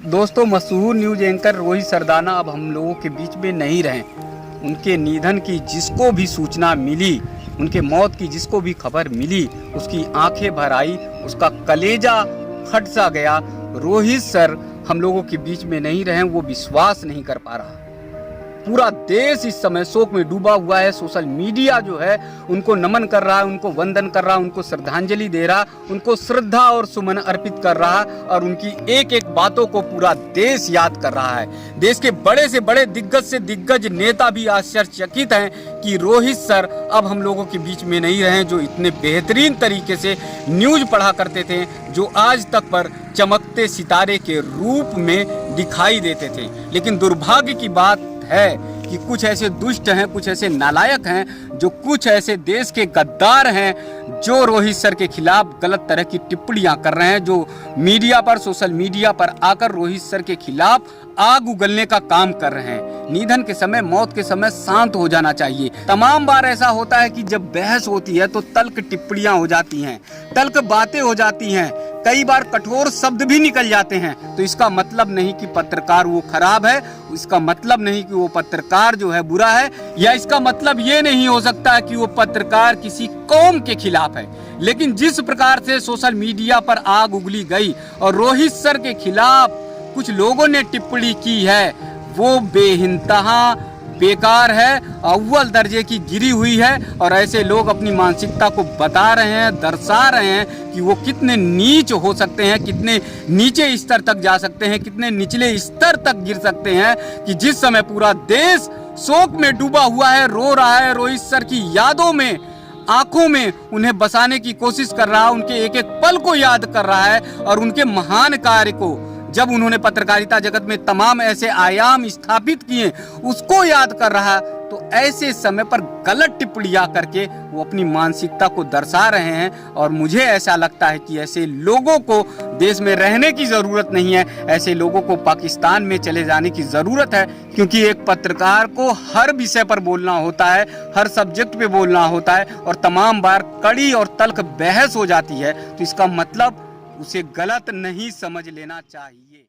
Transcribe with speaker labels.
Speaker 1: दोस्तों, मशहूर news anchor Rohit Sardana अब हम लोगों के बीच में नहीं रहे। उनके निधन की जिसको भी सूचना मिली, उनके मौत की जिसको भी खबर मिली, उसकी आंखें भर आई, उसका कलेजा फट सा गया। रोहित सर हम लोगों के बीच में नहीं रहे, वो विश्वास नहीं कर पा रहा। पूरा देश इस समय शोक में डूबा हुआ है। सोशल मीडिया जो है उनको नमन कर रहा है, उनको वंदन कर रहा है, उनको श्रद्धांजलि दे रहा, उनको श्रद्धा और सुमन अर्पित कर रहा और उनकी एक एक बातों को पूरा देश याद कर रहा है। देश के बड़े से बड़े दिग्गज से दिग्गज नेता भी आश्चर्यचकित हैं कि रोहित सर अब हम लोगों के बीच में नहीं रहे, जो इतने बेहतरीन तरीके से न्यूज पढ़ा करते थे, जो आज तक पर चमकते सितारे के रूप में दिखाई देते थे। लेकिन दुर्भाग्य की बात है कि कुछ ऐसे दुष्ट हैं, कुछ ऐसे नालायक हैं, जो कुछ ऐसे देश के गद्दार हैं, जो रोहित सर के खिलाफ गलत तरह की टिप्पणियां कर रहे हैं, जो मीडिया पर, सोशल मीडिया पर आकर रोहित सर के खिलाफ आग उगलने का काम कर रहे हैं। निधन के समय, मौत के समय शांत हो जाना चाहिए। तमाम बार ऐसा होता है कि जब बहस होती है तो तल्ख टिप्पणियां हो जाती हैं, तल्ख बातें हो जाती हैं, कई बार कठोर शब्द भी निकल जाते हैं। तो इसका मतलब नहीं कि पत्रकार वो खराब है, इसका मतलब नहीं कि वो पत्रकार जो है बुरा है, या इसका मतलब ये नहीं हो सकता कि वो पत्रकार किसी कौम के खिलाफ है। लेकिन जिस प्रकार से सोशल मीडिया पर आग उगली गई और रोहित सर के खिलाफ कुछ लोगों ने टिप्पणी की है, वो बेइंतहा बेकार है, अव्वल दर्जे की गिरी हुई है। और ऐसे लोग अपनी मानसिकता को बता रहे हैं, दर्शा रहे हैं कि वो कितने नीच हो सकते हैं, कितने नीचे स्तर तक जा सकते हैं, कितने निचले स्तर तक गिर सकते हैं। कि जिस समय पूरा देश शोक में डूबा हुआ है, रो रहा है, रोहित सर की यादों में, आंखों में उन्हें बसाने की कोशिश कर रहा है, उनके एक एक पल को याद कर रहा है और उनके महान कार्य को, जब उन्होंने पत्रकारिता जगत में तमाम ऐसे आयाम स्थापित किए, उसको याद कर रहा है। तो ऐसे समय पर गलत टिप्पणियां करके वो अपनी मानसिकता को दर्शा रहे हैं। और मुझे ऐसा लगता है कि ऐसे लोगों को देश में रहने की जरूरत नहीं है, ऐसे लोगों को पाकिस्तान में चले जाने की जरूरत है। क्योंकि एक पत्रकार को हर विषय पर बोलना होता है, हर सब्जेक्ट पे बोलना होता है, और तमाम बार कड़ी और तल्ख बहस हो जाती है। तो इसका मतलब उसे गलत नहीं समझ लेना चाहिए।